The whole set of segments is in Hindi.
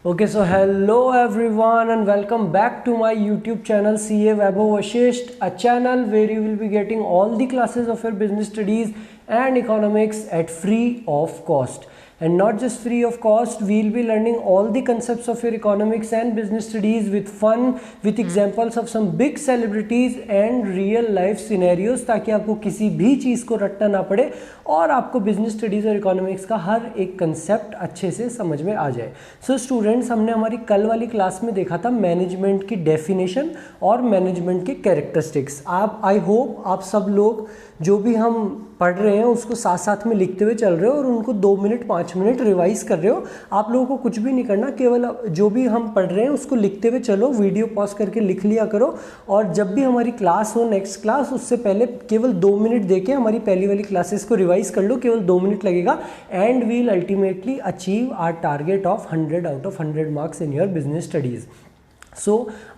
Okay, so hello everyone and welcome back to my YouTube channel CA Vaibhav Vashisht, a channel where you will be getting all the classes of your business studies and economics at free of cost. And not just free of cost, we will be learning all the concepts of your economics and business studies with fun, with examples of some big celebrities and real life scenarios, ताकि आपको किसी भी चीज़ को रटना ना पड़े और आपको बिजनेस स्टडीज़ और इकोनॉमिक्स का हर एक कंसेप्ट अच्छे से समझ में आ जाए। सो स्टूडेंट्स, हमने हमारी कल वाली क्लास में देखा था मैनेजमेंट की डेफिनेशन और मैनेजमेंट के कैरेक्टरिस्टिक्स। आप आई होप आप सब लोग जो भी हम पढ़ रहे हैं उसको साथ साथ में लिखते हुए चल रहे हो और उनको 2 मिनट 5 मिनट रिवाइज कर रहे हो। आप लोगों को कुछ भी नहीं करना, केवल जो भी हम पढ़ रहे हैं उसको लिखते हुए चलो, वीडियो पॉज करके लिख लिया करो और जब भी हमारी क्लास हो नेक्स्ट क्लास, उससे पहले केवल 2 मिनट देके हमारी पहली वाली क्लासेस को रिवाइज कर लो। केवल 2 मिनट लगेगा and will ultimately achieve our target of 100 out of 100 marks in your business studies.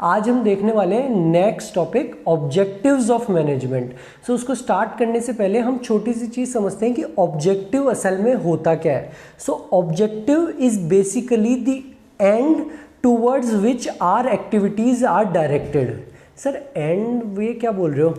आज हम देखने वाले हैं next topic, objectives of management. उसको स्टार्ट करने से पहले हम छोटी सी चीज़ समझते हैं कि ऑब्जेक्टिव असल में होता क्या है। Objective is basically the end towards which are activities are directed. Sir and वे क्या बोल रहे हो?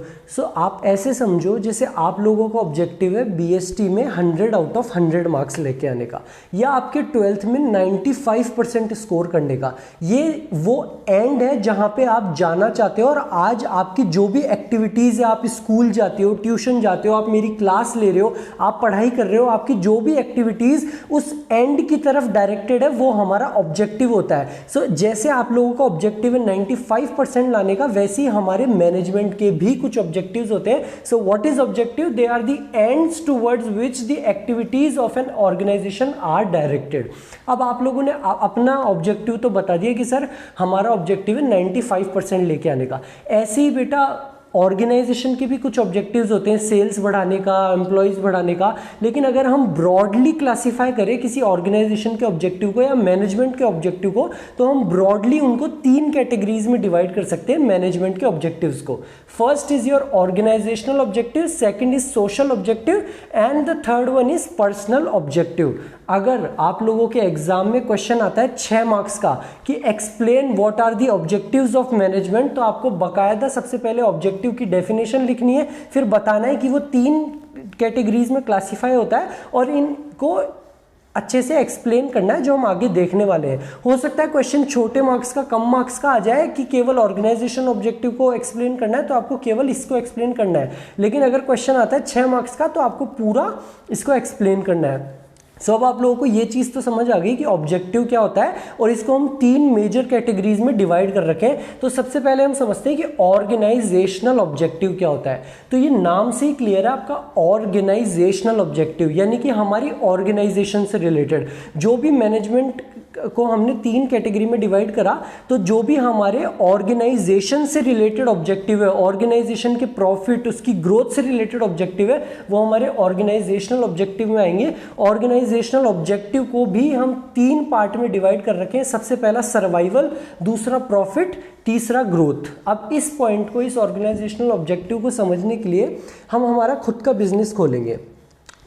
आप ऐसे समझो जैसे आप लोगों का ऑब्जेक्टिव है बीएसटी में 100 आउट ऑफ 100 मार्क्स लेके आने का, या आपके 12th में 95% स्कोर करने का। ये वो एंड है जहाँ पे आप जाना चाहते हो और आज आपकी जो भी एक्टिविटीज़ है, आप स्कूल जाते हो, ट्यूशन जाते हो, आप मेरी क्लास ले रहे हो, आप पढ़ाई कर रहे हो, आपकी जो भी एक्टिविटीज़ उस एंड की तरफ डायरेक्टेड है वो हमारा ऑब्जेक्टिव होता है। जैसे आप लोगों का ऑब्जेक्टिव है 95% लाने का, वैसे ही हमारे मैनेजमेंट के भी कुछ ऑब्जेक्टिव्स होते हैं। What is objective? They are the ends towards which the activities of an organisation are directed. अब आप लोगों ने अपना ऑब्जेक्टिव तो बता दिया कि सर हमारा ऑब्जेक्टिव है 95% लेके आने का। ऐसे ही बेटा ऑर्गेनाइजेशन के भी कुछ ऑब्जेक्टिव्स होते हैं, सेल्स बढ़ाने का, एम्प्लॉयज़ बढ़ाने का। लेकिन अगर हम ब्रॉडली क्लासीफाई करें किसी ऑर्गेनाइजेशन के ऑब्जेक्टिव को या मैनेजमेंट के ऑब्जेक्टिव को, तो हम ब्रॉडली उनको 3 कैटेगरीज में डिवाइड कर सकते हैं मैनेजमेंट के ऑब्जेक्टिव्स को। First is your organisational objective, second is social objective and the third one is personal objective. अगर आप लोगों के एग्जाम में क्वेश्चन आता है 6 मार्क्स का कि explain what are the objectives of management, तो आपको बकायदा सबसे पहले ऑब्जेक्टिव की डेफिनेशन लिखनी है, फिर बताना है कि वो 3 कैटेगरीज में क्लासीफाई होता है और इनको अच्छे से एक्सप्लेन करना है, जो हम आगे देखने वाले हैं। हो सकता है क्वेश्चन छोटे मार्क्स का, कम मार्क्स का आ जाए कि केवल ऑर्गेनाइजेशन ऑब्जेक्टिव को एक्सप्लेन करना है, तो आपको केवल इसको एक्सप्लेन करना है। लेकिन अगर क्वेश्चन आता है 6 मार्क्स का, तो आपको पूरा इसको एक्सप्लेन करना है। अब आप लोगों को ये चीज़ तो समझ आ गई कि ऑब्जेक्टिव क्या होता है और इसको हम 3 मेजर कैटेगरीज में डिवाइड कर रखे हैं। तो सबसे पहले हम समझते हैं कि ऑर्गेनाइजेशनल ऑब्जेक्टिव क्या होता है। तो ये नाम से ही क्लियर है आपका, ऑर्गेनाइजेशनल ऑब्जेक्टिव, यानी कि हमारी ऑर्गेनाइजेशन से रिलेटेड जो भी मैनेजमेंट को हमने 3 कैटेगरी में डिवाइड करा, तो जो भी हमारे ऑर्गेनाइजेशन से रिलेटेड ऑब्जेक्टिव है, ऑर्गेनाइजेशन के प्रॉफिट, उसकी ग्रोथ से रिलेटेड ऑब्जेक्टिव है, वो हमारे ऑर्गेनाइजेशनल ऑब्जेक्टिव में आएंगे। ऑर्गेनाइजेशनल ऑब्जेक्टिव को भी हम 3 पार्ट में डिवाइड कर रखे हैं। सबसे पहला सर्वाइवल, दूसरा प्रॉफिट, तीसरा ग्रोथ। अब इस पॉइंट को, इस ऑर्गेनाइजेशनल ऑब्जेक्टिव को समझने के लिए हम हमारा खुद का बिजनेस खोलेंगे।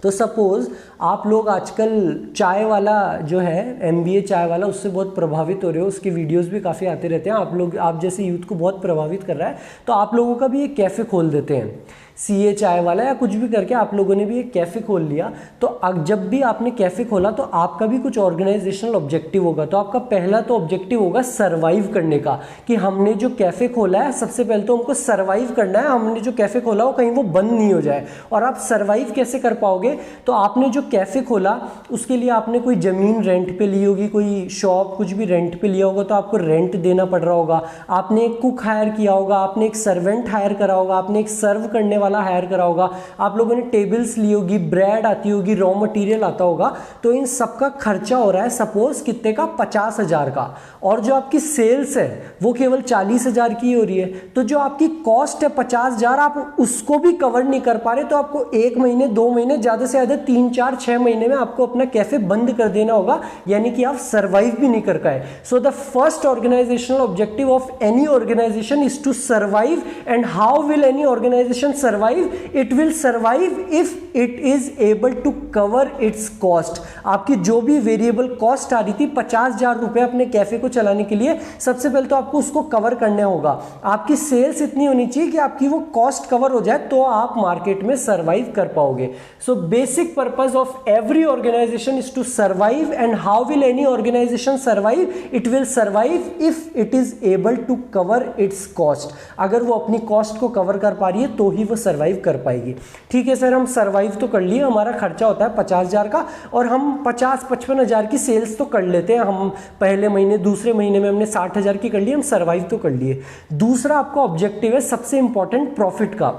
तो सपोज आप लोग आजकल चाय वाला जो है, MBA चाय वाला, उससे बहुत प्रभावित हो रहे हो, उसके वीडियोस भी काफ़ी आते रहते हैं। आप जैसे यूथ को बहुत प्रभावित कर रहा है, तो आप लोगों का भी एक कैफ़े खोल देते हैं, CA चाय वाला या कुछ भी करके आप लोगों ने भी एक कैफ़े खोल लिया। तो जब भी आपने कैफ़े खोला तो आपका भी कुछ ऑर्गेनाइजेशनल ऑब्जेक्टिव होगा। तो आपका पहला तो ऑब्जेक्टिव होगा सर्वाइव करने का, कि हमने जो कैफ़े खोला है सबसे पहले तो हमको सर्वाइव करना है। हमने जो कैफ़े खोला हो कहीं वो बंद नहीं हो जाए। और आप सर्वाइव कैसे कर पाओगे? तो आपने जो कैफ़े खोला उसके लिए आपने कोई ज़मीन रेंट पे ली होगी, कोई शॉप कुछ भी रेंट पे लिया होगा, तो आपको रेंट देना पड़ रहा होगा। आपने एक कुक हायर किया होगा, आपने एक सर्वेंट हायर करा होगा, आपने एक सर्व करने वाला हायर करा होगा, आप लोगों ने टेबल्स ली होगी, ब्रेड आती होगी, रॉ मटेरियल आता होगा। तो इन सब का खर्चा हो रहा है सपोज कितने का? 50,000 का। और जो आपकी सेल्स है वो केवल 40,000 की हो रही है। तो जो आपकी कॉस्ट है 50,000, आप उसको भी कवर नहीं कर पा रहे, तो आपको 1 महीने 2 महीने, ज़्यादा से ज़्यादा 3 4 6 महीने में आपको अपना कैफे बंद कर देना होगा, यानी कि आप सर्वाइव भी नहीं कर पाए। So the first organisational objective of any organisation is to survive. And how will any organisation survive? Survive, it will survive if it is able to cover its cost. आपकी जो भी वेरिएबल कॉस्ट आ रही थी 50,000 रुपए अपने कैफे को चलाने के लिए, सबसे पहले तो आपको उसको कवर करना होगा। आपकी सेल्स इतनी होनी चाहिए कि आपकी वो कॉस्ट कवर हो जाए, तो आप मार्केट में सर्वाइव कर पाओगे। So basic purpose of every organisation is to survive, and how will any organisation survive? It will survive if it is able to cover its cost. अगर वो अपनी कॉस्ट को कवर कर पा रही है तो ही वो सर्वाइव कर पाएगी। ठीक है सर, हम सर्वाइव तो कर लिए, हमारा खर्चा होता है 50,000 का और हम 50-55,000 की सेल्स तो कर लेते हैं। हम पहले महीने, दूसरे महीने में हमने 60,000 की कर ली, हम सर्वाइव तो कर लिए। दूसरा आपका ऑब्जेक्टिव है सबसे इंपॉर्टेंट, प्रॉफिट का।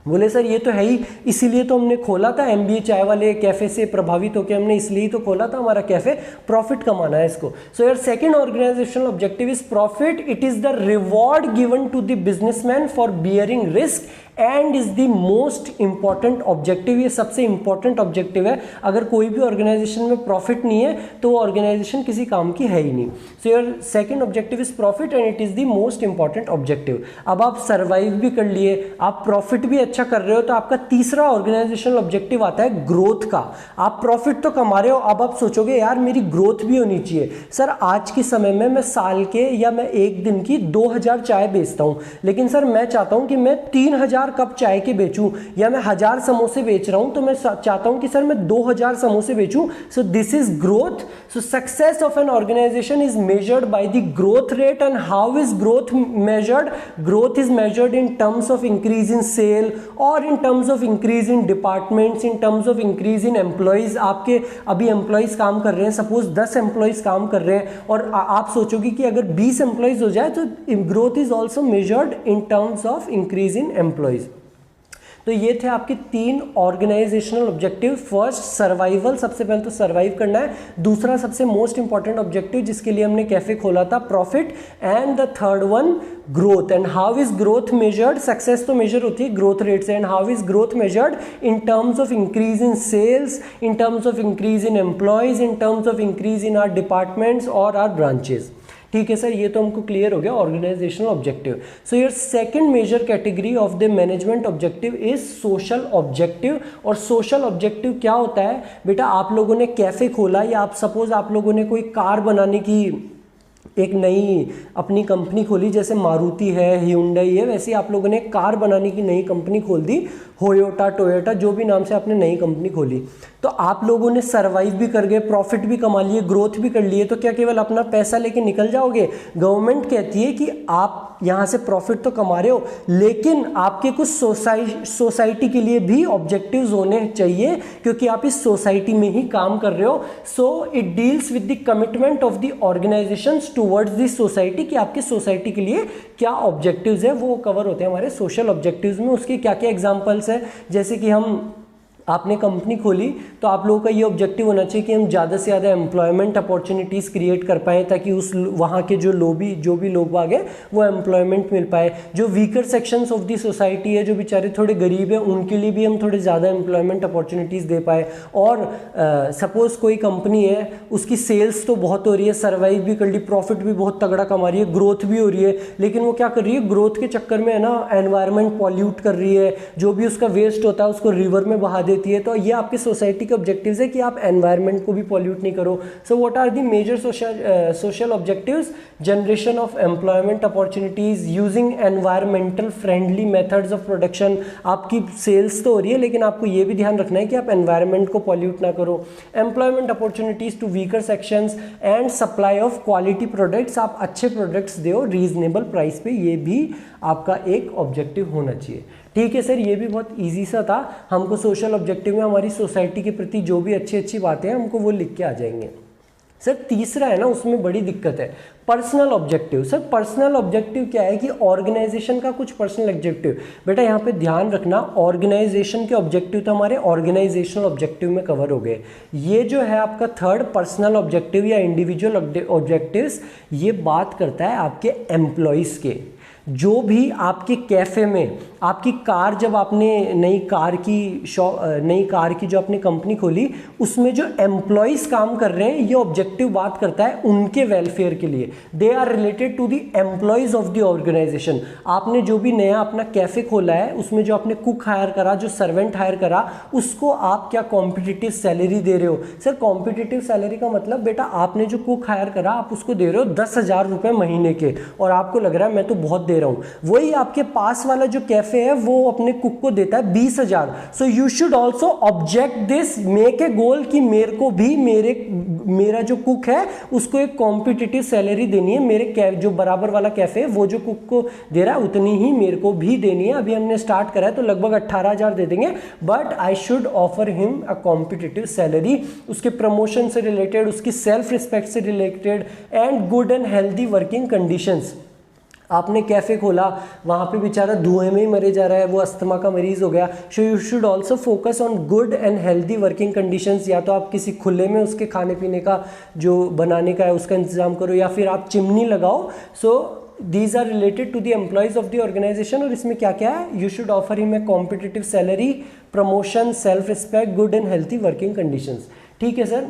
बोले सर ये तो है ही, इसीलिए तो हमने खोला था, MBA चाय वाले कैफे से प्रभावित होकर हमने इसलिए तो खोला था हमारा कैफे, प्रॉफिट कमाना है इसको। So your second organisational objective is profit. It is the reward given to the businessman for bearing risk and is the most important objective. ये सबसे इंपॉर्टेंट ऑब्जेक्टिव है। अगर कोई भी ऑर्गेनाइजेशन में प्रॉफिट नहीं है तो वो ऑर्गेनाइजेशन किसी काम की है ही नहीं। सो your second objective is profit and it is the most important objective. अब आप सर्वाइव भी कर लिए, आप प्रॉफिट भी अच्छा कर रहे हो, तो आपका तीसरा ऑर्गेनाइजेशनल ऑब्जेक्टिव आता है ग्रोथ का। आप प्रॉफिट तो कमा रहे हो, अब आप सोचोगे यार मेरी ग्रोथ भी होनी चाहिए। सर आज के समय में मैं साल के या मैं एक दिन की 2000 चाय बेचता हूं, लेकिन सर मैं चाहता हूं कि मैं 3000 कप चाय के बेचूं, या मैं 1000 समोसे बेच रहा हूं तो मैं चाहता हूं कि सर मैं 2000 समोसे बेचूं। So this is growth. So success of an organization is measured by the growth rate. And how is growth measured? Growth is measured in terms of increase in sale और in terms of increase in departments, in terms of increase in employees. आपके अभी एम्प्लॉइज काम कर रहे हैं, सपोज 10 एम्प्लॉइज काम कर रहे हैं और आप सोचोगे कि अगर 20 एम्प्लॉइज हो जाए तो growth is also measured in terms of increase in employees. तो ये थे आपके 3 ऑर्गेनाइजेशनल ऑब्जेक्टिव। फर्स्ट सर्वाइवल, सबसे पहले तो सर्वाइव करना है। दूसरा सबसे मोस्ट इंपॉर्टेंट ऑब्जेक्टिव जिसके लिए हमने कैफे खोला था, profit. And the third one growth. And how is growth measured? Success तो मेजर होती है ग्रोथ रेट से। And how is growth measured? In terms of increase in sales, in terms of increase in employees, in terms of increase in our departments और आवर ब्रांचेस। ठीक है सर, ये तो हमको क्लियर हो गया organisational objective. So your second major category of the management objective is social objective. और सोशल ऑब्जेक्टिव क्या होता है बेटा? आप लोगों ने कैफे खोला या आप सपोज आप लोगों ने कोई कार बनाने की एक नई अपनी कंपनी खोली, जैसे मारुति है, hyundai है, वैसे आप लोगों ने कार बनाने की नई कंपनी खोल दी, होयोटा, टोयोटा, जो भी नाम से आपने नई कंपनी खोली। तो आप लोगों ने सर्वाइव भी कर गए, प्रॉफिट भी कमा लिए, ग्रोथ भी कर लिए, तो क्या केवल अपना पैसा लेके निकल जाओगे? गवर्नमेंट कहती है कि आप यहाँ से प्रॉफिट तो कमा रहे हो, लेकिन आपके कुछ सोसाइटी के लिए भी ऑब्जेक्टिव्स होने चाहिए, क्योंकि आप इस सोसाइटी में ही काम कर रहे हो। So it deals with the commitment of the organisations towards this society, कि आपके सोसाइटी के लिए क्या ऑब्जेक्टिव्स है, वो कवर होते हैं हमारे सोशल ऑब्जेक्टिव्स में। उसके क्या क्या एग्जांपल्स है? जैसे कि आपने कंपनी खोली तो आप लोगों का ये ऑब्जेक्टिव होना चाहिए कि हम ज़्यादा से ज़्यादा एम्प्लॉयमेंट अपॉर्चुनिटीज़ क्रिएट कर पाएँ, ताकि उस वहाँ के जो भी लोग बाग हैं वो एम्प्लॉयमेंट मिल पाए। जो weaker sections of the society है, जो बेचारे थोड़े गरीब हैं, उनके लिए भी हम थोड़े ज़्यादा एम्प्लॉयमेंट अपॉर्चुनिटीज़ दे पाए। और सपोज़ कोई कंपनी है, उसकी सेल्स तो बहुत हो रही है, सर्वाइव भी कर ली, प्रॉफिट भी बहुत तगड़ा कमा रही है, ग्रोथ भी हो रही है, लेकिन वो क्या कर रही है? ग्रोथ के चक्कर में है ना एनवायरनमेंट पॉल्यूट कर रही है, जो भी उसका वेस्ट होता है उसको रिवर में बहा देती है। तो ये आपकी सोसाइटी के ऑब्जेक्टिव्स है कि आप एनवायरनमेंट को भी पॉल्यूट नहीं करो। So what are the major social objectives? Generation of employment opportunities using environmental friendly methods of production. आपकी सेल्स तो हो रही है, लेकिन आपको ये भी ध्यान रखना है कि आप एनवायरनमेंट को पॉल्यूट ना करो। Employment opportunities to weaker sections and supply of quality products. आप अच्छे प्रोडक्ट्स दो रीजनेबल प्राइस पे, ये भी आपका एक ऑब्जेक्टिव होना चाहिए। ठीक है सर, ये भी बहुत इजी सा था। हमको सोशल ऑब्जेक्टिव में हमारी सोसाइटी के प्रति जो भी अच्छी बातें हैं हमको वो लिख के आ जाएंगे। सर तीसरा है ना, उसमें बड़ी दिक्कत है, personal objective. Sir personal objective क्या है कि ऑर्गेनाइजेशन का कुछ पर्सनल ऑब्जेक्टिव। बेटा यहाँ पे ध्यान रखना, ऑर्गेनाइजेशन के ऑब्जेक्टिव तो हमारे ऑर्गेनाइजेशनल ऑब्जेक्टिव में कवर हो गए। ये जो है आपका थर्ड पर्सनल ऑब्जेक्टिव या इंडिविजुअल ऑब्जेक्टिव्स, ये बात करता है आपके एम्प्लॉयज़ के। जो भी आपके कैफ़े में आपकी कार, जब आपने नई कार की जो आपने कंपनी खोली, उसमें जो एम्प्लॉयज़ काम कर रहे हैं, ये ऑब्जेक्टिव बात करता है उनके वेलफेयर के लिए। They are related to the employees of the organisation. आपने जो भी नया अपना कैफ़े खोला है, उसमें जो आपने कुक हायर करा, जो सर्वेंट हायर करा, उसको आप क्या कॉम्पिटिटिव सैलरी दे रहे हो? सर कॉम्पिटिटिव सैलरी का मतलब बेटा आपने जो कुक हायर करा आप उसको दे रहे हो 10,000 रुपये महीने के, और आपको लग रहा है मैं तो बहुत दे रहा हूँ। वही आपके पास वाला जो कैफे है वो अपने कुक को देता है 20,000। So you should also object this, make a goal कि मेरे को भी मेरा जो कुक है उसको एक कॉम्पिटिटिव सैलरी देनी है। मेरे जो बराबर वाला कैफे है वो जो कुक को दे रहा है उतनी ही मेरे को भी देनी है। अभी हमने स्टार्ट करा है तो लगभग 18,000 दे देंगे, but I should offer him a competitive salary. उसके प्रमोशन से रिलेटेड, उसकी सेल्फ रिस्पेक्ट से related and good and healthy working conditions. आपने कैफ़े खोला, वहाँ पे बेचारा धुएं में ही मरे जा रहा है, वो अस्थमा का मरीज़ हो गया। सो you should also focus on good and healthy working conditions. या तो आप किसी खुले में उसके खाने पीने का जो बनाने का है उसका इंतज़ाम करो, या फिर आप चिमनी लगाओ। So these are related to the employees of the organisation. और इसमें क्या क्या है? You should offer him a competitive salary, promotion, self respect, good and healthy working conditions. ठीक है सर,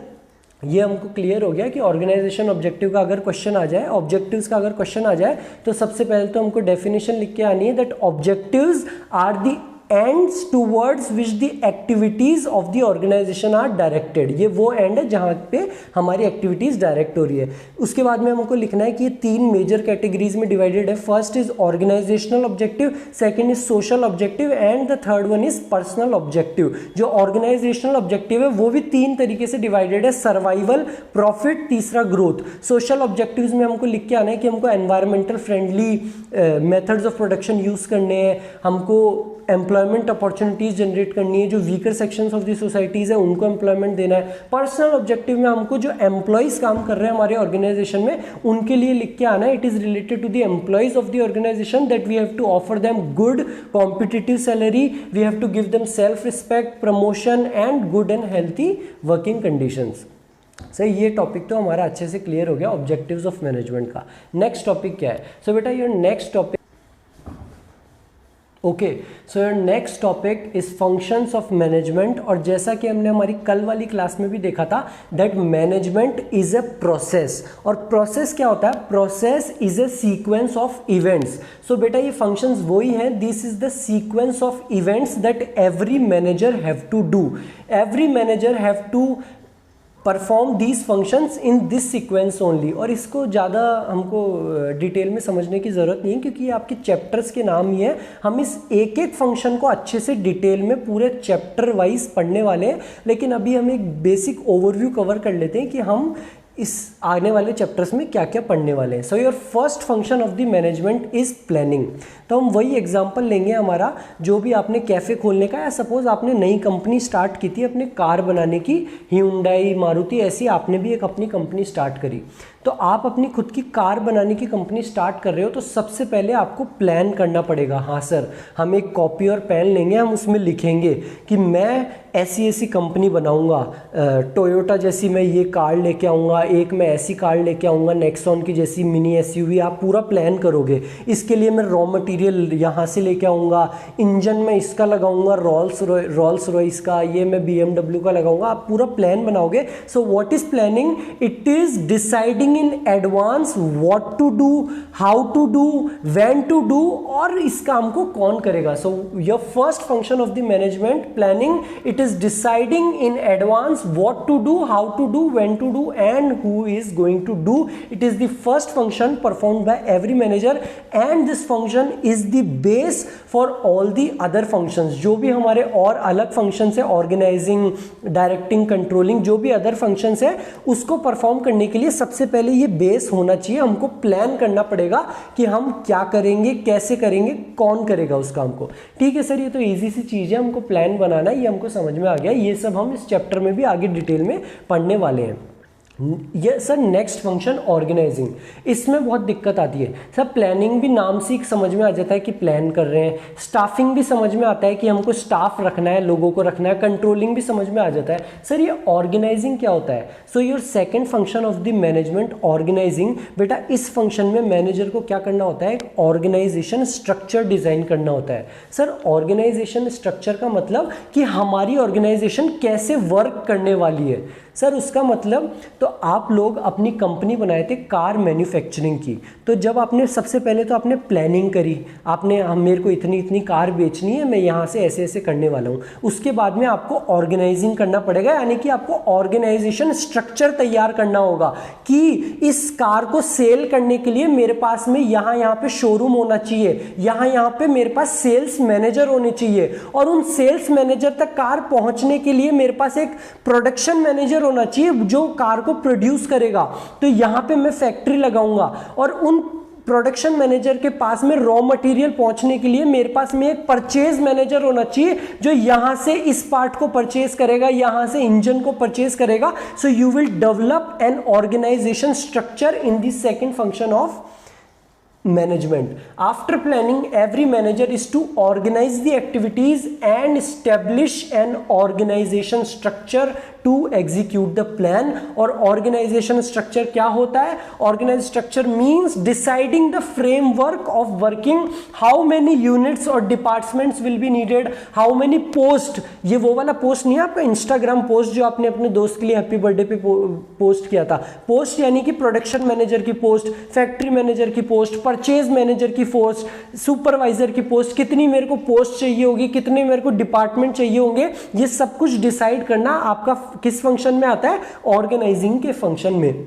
ये हमको क्लियर हो गया कि ऑर्गेनाइजेशन ऑब्जेक्टिव का अगर क्वेश्चन आ जाए, ऑब्जेक्टिव्स का अगर क्वेश्चन आ जाए, तो सबसे पहले तो हमको डेफिनेशन लिख के आनी है that objectives are the ends towards which the activities of the organization are directed। ये वो एंड है जहाँ पे हमारी एक्टिविटीज़ डायरेक्ट हो रही है। उसके बाद में हमको लिखना है कि ये 3 मेजर कैटेगरीज में डिवाइडेड है। First is organisational objective, second is social objective and the third one is personal objective. जो ऑर्गेनाइजेशनल ऑब्जेक्टिव है वो भी 3 तरीके से डिवाइडेड है, सर्वाइवल, प्रॉफिट, तीसरा ग्रोथ। सोशल ऑब्जेक्टिव्स में हमको लिख के आना है कि हमको environmental friendly methods of production use करने हैं, हमको एम्प्लॉयमेंट अपॉर्चुनिटीज़ जनरेट करनी है, जो weaker sections of the societies है उनको एम्प्लॉयमेंट देना है। पर्सनल ऑब्जेक्टिव में हमको जो एम्प्लॉयज़ काम कर रहे हैं हमारे ऑर्गेनाइजेशन में उनके लिए लिख के आना है, it is related to the employees of the organisation that we have to offer them good competitive salary, we have to give them self respect, promotion and good and healthy working conditions. सही, ये टॉपिक तो हमारा अच्छे से क्लियर हो गया ऑब्जेक्टिव्स ऑफ मैनेजमेंट का। नेक्स्ट टॉपिक क्या है? सो बेटा your next topic, okay, so your next topic is functions of management. और जैसा कि हमने हमारी कल वाली क्लास में भी देखा था that management is a process. और प्रोसेस क्या होता है? Process is a sequence of events. So बेटा ये फंक्शंस वही हैं, this is the sequence of events that every manager have to do. Every manager have to perform these functions in this sequence only. और इसको ज़्यादा हमको डिटेल में समझने की ज़रूरत नहीं है क्योंकि ये आपके चैप्टर्स के नाम ही है। हम इस एक एक फंक्शन को अच्छे से डिटेल में पूरे चैप्टर वाइज पढ़ने वाले हैं, लेकिन अभी हम एक बेसिक ओवरव्यू कवर कर लेते हैं कि हम इस आने वाले चैप्टर्स में क्या क्या पढ़ने वाले हैं। So your first function of the management is planning. तो हम वही एग्जांपल लेंगे हमारा, जो भी आपने कैफ़े खोलने का, या सपोज आपने नई कंपनी स्टार्ट की थी अपने कार बनाने की, Hyundai, मारुति, ऐसी आपने भी एक अपनी कंपनी स्टार्ट करी। तो आप अपनी खुद की कार बनाने की कंपनी स्टार्ट कर रहे हो तो सबसे पहले आपको प्लान करना पड़ेगा। हाँ सर, हम एक कॉपी और पेन लेंगे, हम उसमें लिखेंगे कि मैं ऐसी ऐसी कंपनी बनाऊंगा, टोयोटा जैसी मैं ये कार लेके आऊँगा, एक मैं ऐसी कार लेके आऊँगा नेक्सॉन की जैसी मिनी SUV। आप पूरा प्लान करोगे, इसके लिए मैं रॉ मटेरियल यहाँ से लेके आऊँगा, इंजन में इसका लगाऊंगा रॉल्स रॉयस का, ये मैं BMW का लगाऊंगा। आप पूरा प्लान बनाओगे। So what is planning? It is deciding in advance what to do, how to do, when to do, और इस काम को कौन करेगा। So your first function of the management planning, it is deciding in advance what to do, how to do, when to do, and who is going to do. It is the first function performed by every manager and this function is the base for all the other functions। जो भी हमारे और अलग functions है, organizing, directing, controlling, जो भी other functions है उसको perform करने के लिए सबसे पहले ये बेस होना चाहिए। हमको प्लान करना पड़ेगा कि हम क्या करेंगे, कैसे करेंगे, कौन करेगा उस काम को। ठीक है सर, ये तो इजी सी चीज़ है, हमको प्लान बनाना, ये हमको समझ में आ गया। ये सब हम इस चैप्टर में भी आगे डिटेल में पढ़ने वाले हैं। ये सर नेक्स्ट फंक्शन ऑर्गेनाइजिंग, इसमें बहुत दिक्कत आती है सर। प्लानिंग भी नाम से ही समझ में आ जाता है कि प्लान कर रहे हैं, स्टाफिंग भी समझ में आता है कि हमको स्टाफ रखना है, लोगों को रखना है, कंट्रोलिंग भी समझ में आ जाता है। सर ये ऑर्गेनाइजिंग क्या होता है? So your second function of the management organising. बेटा इस फंक्शन में मैनेजर को क्या करना होता है? एक ऑर्गेनाइजेशन स्ट्रक्चर डिजाइन करना होता है। सर ऑर्गेनाइजेशन स्ट्रक्चर का मतलब कि हमारी ऑर्गेनाइजेशन कैसे वर्क करने वाली है। सर उसका मतलब तो आप लोग अपनी कंपनी बनाए थे कार मैन्युफैक्चरिंग की, तो जब आपने सबसे पहले तो आपने प्लानिंग करी, आपने मेरे को इतनी इतनी कार बेचनी है, मैं यहाँ से ऐसे ऐसे करने वाला हूँ। उसके बाद में आपको ऑर्गेनाइजिंग करना पड़ेगा, यानी कि आपको ऑर्गेनाइजेशन स्ट्रक्चर तैयार करना होगा कि इस कार को सेल करने के लिए मेरे पास में यहाँ पे शोरूम होना चाहिए, यहाँ पे मेरे पास सेल्स मैनेजर होने चाहिए, और उन सेल्स मैनेजर तक कार पहुँचने के लिए मेरे पास एक प्रोडक्शन मैनेजर होना चाहिए जो कार को प्रोड्यूस करेगा। तो यहां पे मैं फैक्ट्री लगाऊंगा, और उन प्रोडक्शन मैनेजर के पास में रॉ मटेरियल पहुंचने के लिए मेरे पास में एक परचेज मैनेजर होना चाहिए जो यहां से इस पार्ट को परचेज करेगा, यहां से इंजन को परचेज करेगा। So you will develop an organisation structure in the second function of management. After planning, every manager is to organize the activities and establish an organization structure to execute the plan. और organization structure क्या होता है? Organized structure means deciding the framework of working, how many units or departments will be needed, how many post, ये वो वाला पोस्ट नहीं है आपका इंस्टाग्राम पोस्ट जो आपने अपने दोस्त के लिए हैप्पी बर्थडे पे पोस्ट किया था। पोस्ट यानी कि प्रोडक्शन मैनेजर की पोस्ट, फैक्ट्री मैनेजर की पोस्ट, परचेज मैनेजर की पोस्ट, सुपरवाइजर की पोस्ट, कितनी मेरे को पोस्ट चाहिए होगी, कितने मेरे को डिपार्टमेंट चाहिए होंगे, ये सब कुछ डिसाइड करना आपका किस फंक्शन में आता है? ऑर्गेनाइजिंग के फंक्शन में।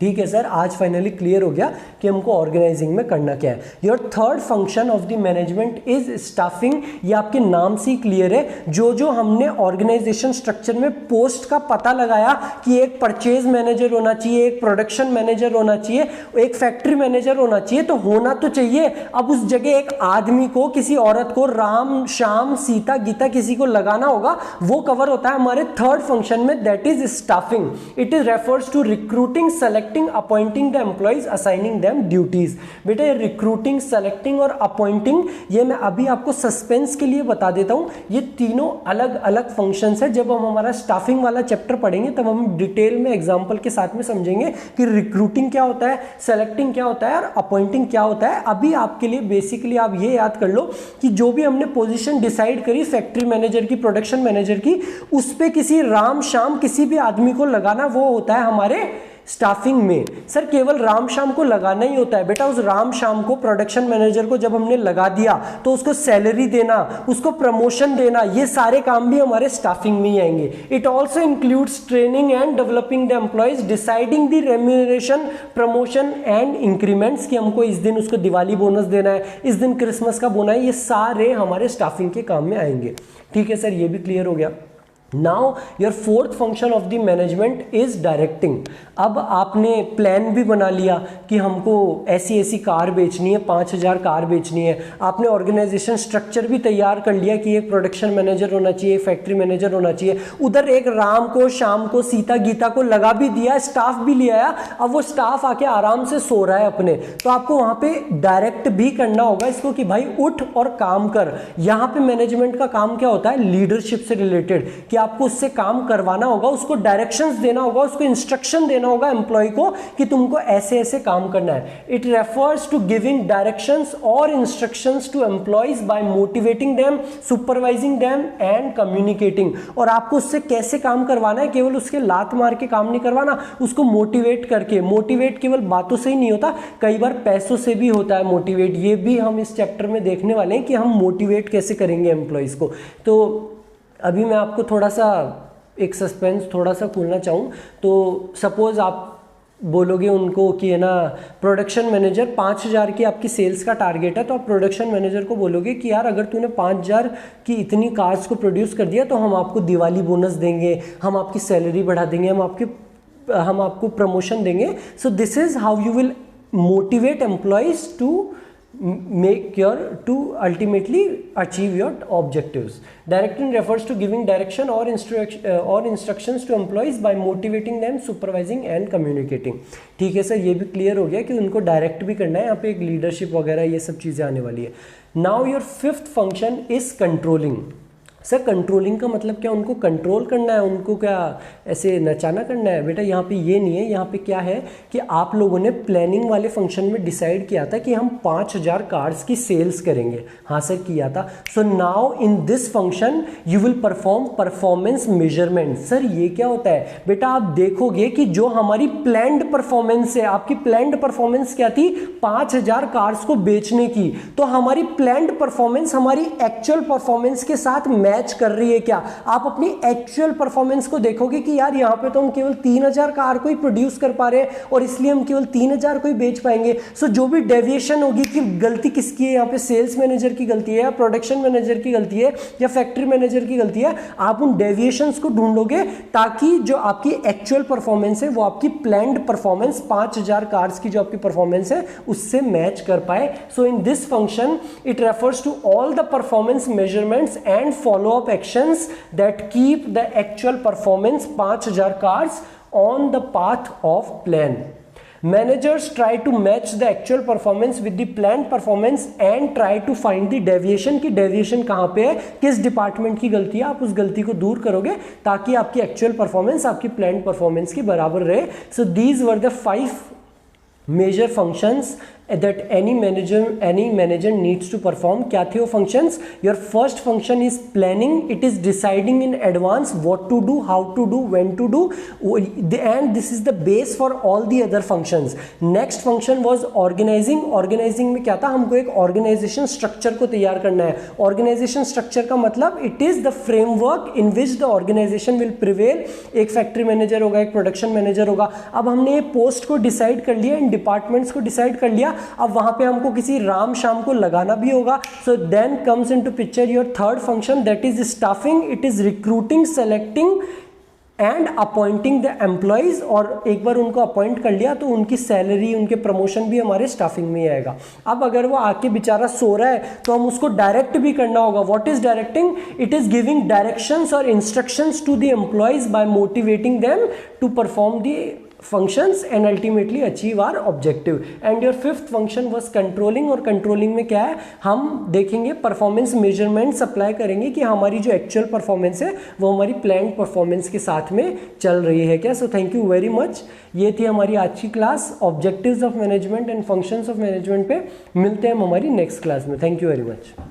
ठीक है सर, आज फाइनली क्लियर हो गया कि हमको ऑर्गेनाइजिंग में करना क्या है। Your third function of the management is staffing. ये आपके नाम से ही क्लियर है। जो जो हमने ऑर्गेनाइजेशन स्ट्रक्चर में पोस्ट का पता लगाया कि एक परचेज मैनेजर होना चाहिए, एक प्रोडक्शन मैनेजर होना चाहिए, एक फैक्ट्री मैनेजर होना चाहिए, तो होना तो चाहिए। अब उस जगह एक आदमी को, किसी औरत को, राम श्याम सीता गीता किसी को लगाना होगा, वो कवर होता है हमारे थर्ड फंक्शन में, that is staffing. It is refers to recruiting, selecting, appointing the employees, assigning them duties. बेटा ये रिक्रूटिंग, सेलेक्टिंग और अपॉइंटिंग, ये मैं अभी आपको सस्पेंस के लिए बता देता हूं। ये तीनों अलग अलग फंक्शंस है। जब हम हमारा स्टाफिंग वाला चैप्टर पढ़ेंगे तब हम डिटेल में एग्जांपल के साथ में समझेंगे कि रिक्रूटिंग क्या होता है, सेलेक्टिंग क्या होता है और अपॉइंटिंग क्या होता है। अभी आपके लिए बेसिकली आप ये याद कर लो कि जो भी हमने पोजीशन डिसाइड करी फैक्ट्री मैनेजर की, प्रोडक्शन मैनेजर की, उस पे किसी राम श्याम किसी भी आदमी को लगाना, वो होता है हमारे स्टाफिंग में। सर केवल राम श्याम को लगाना ही होता है बेटा। उस राम श्याम को, प्रोडक्शन मैनेजर को जब हमने लगा दिया तो उसको सैलरी देना, उसको प्रमोशन देना, ये सारे काम भी हमारे स्टाफिंग में ही आएंगे। It also includes training and developing the employees, deciding the remuneration, promotion and increments, कि हमको इस दिन उसको दिवाली बोनस देना है, इस दिन क्रिसमस का बोना है, ये सारे हमारे स्टाफिंग के काम में आएंगे। ठीक है सर, ये भी क्लियर हो गया। Now your fourth function of the management is directing. अब आपने प्लान भी बना लिया कि हमको ऐसी ऐसी कार बेचनी है, 5000 कार बेचनी है। आपने ऑर्गेनाइजेशन स्ट्रक्चर भी तैयार कर लिया कि एक प्रोडक्शन मैनेजर होना चाहिए, फैक्ट्री मैनेजर होना चाहिए। उधर एक राम को, श्याम को, सीता गीता को लगा भी दिया, स्टाफ भी ले आया। अब वो स्टाफ आके आराम से सो रहा है अपने, तो आपको वहाँ पे डायरेक्ट भी करना होगा इसको कि भाई उठ और काम कर। यहाँ पे मैनेजमेंट का काम क्या होता है? लीडरशिप से रिलेटेड, कि आपको उससे काम करवाना होगा, उसको डायरेक्शंस देना होगा, उसको इंस्ट्रक्शन देना होगा एम्प्लॉय को कि तुमको ऐसे ऐसे काम करना है। It refers to giving directions और instructions to employees by motivating them, supervising them and communicating. और आपको उससे कैसे काम करवाना है, केवल उसके लात मार के काम नहीं करवाना, उसको मोटिवेट करके। मोटिवेट केवल बातों से ही नहीं होता, कई बार पैसों से भी होता है मोटिवेट। ये भी हम इस चैप्टर में देखने वाले हैं कि हम मोटिवेट कैसे करेंगे एम्प्लॉयज को। तो अभी मैं आपको थोड़ा सा एक सस्पेंस थोड़ा सा खोलना चाहूँ। तो सपोज आप बोलोगे उनको कि है ना, प्रोडक्शन मैनेजर 5000 की आपकी सेल्स का टारगेट है, तो आप प्रोडक्शन मैनेजर को बोलोगे कि यार अगर तूने 5000 की इतनी कार्स को प्रोड्यूस कर दिया तो हम आपको दिवाली बोनस देंगे, हम आपकी सैलरी बढ़ा देंगे, हम आपको प्रमोशन देंगे। So this is how you will motivate employees to make your to ultimately achieve your objectives. Directing refers to giving direction or instructions to employees by motivating them, supervising and communicating. ठीक है सर, ये भी क्लियर हो गया कि उनको डायरेक्ट भी करना है, यहाँ पे एक लीडरशिप वगैरह ये सब चीज़ें आने वाली है. Now your fifth function is controlling. Sir controlling का मतलब क्या, उनको कंट्रोल करना है, उनको क्या ऐसे नचाना करना है? बेटा यहाँ पे ये नहीं है, यहाँ पे क्या है कि आप लोगों ने प्लानिंग वाले फंक्शन में डिसाइड किया था कि हम 5000 कार्ड्स की सेल्स करेंगे. हाँ सर किया था. So now in this function you will perform performance measurement. Sir ये क्या होता है? बेटा आप देखोगे कि जो हमारी प्लान्ड परफॉर्मेंस है, आपकी प्लान्ड परफॉर्मेंस क्या थी? 5000 कार्ड्स को बेचने की. तो हमारी प्लान्ड परफॉर्मेंस हमारी एक्चुअल परफॉर्मेंस के साथ मैच कर रही है क्या? आप अपनी एक्चुअल परफॉर्मेंस को देखोगे कि यार यहाँ पे तो हम केवल 3000 कार को ही प्रोड्यूस कर पा रहे हैं और इसलिए हम केवल 3000 को ही बेच पाएंगे. सो जो भी डेविएशन होगी कि गलती किसकी है, यहाँ पे सेल्स मैनेजर की गलती है या प्रोडक्शन मैनेजर की गलती है या फैक्ट्री मैनेजर की गलती है, आप उन डेविएशंस को ढूंढोगे ताकि जो आपकी एक्चुअल परफॉर्मेंस है वो आपकी प्लान्ड परफॉर्मेंस 5000 कार्स की जो आपकी परफॉर्मेंस है उससे मैच कर पाए. So in this function it refers to all the performance measurements and follow-up actions that keep the actual performance 5000 cars on the path of plan. Managers try to match the actual performance with the planned performance and try to find the deviation कि deviation कहाँ पे है, किस डिपार्टमेंट की गलती है, आप उस गलती को दूर करोगे ताकि आपकी actual performance आपकी planned performance की बराबर रहे. So these were the 5 major functions that any manager needs to perform. क्या थे वो functions? Your first function is planning. It is deciding in advance what to do, how to do, when to do, and this is the base for all the other functions. Next function was organizing. Organizing में क्या था? हमको एक organization structure को तैयार करना है. Organization structure का मतलब it is the framework in which the organization will prevail. एक factory manager होगा, एक production manager होगा. अब हमने ये post को decide कर लिया, इन departments को decide कर लिया. अब वहां पे हमको किसी राम शाम को लगाना भी होगा. So then comes into picture your third function, that is staffing. It is recruiting, selecting and appointing the employees. और एक बार उनको अपॉइंट कर लिया तो उनकी सैलरी, उनके प्रमोशन भी हमारे स्टाफिंग में ही आएगा. अब अगर वो आके बेचारा सो रहा है तो हम उसको डायरेक्ट भी करना होगा. What is directing? It is giving directions और instructions to the employees by motivating them to perform the functions and ultimately achieve our objective. And your fifth function was controlling. और controlling में क्या है, हम देखेंगे performance measurements अप्लाई करेंगे कि हमारी जो actual performance है वो हमारी planned performance के साथ में चल रही है क्या. So thank you very much. ये थी हमारी आज की class objectives of management and functions of management पे. मिलते हैं हम हमारी next क्लास में. Thank you very much.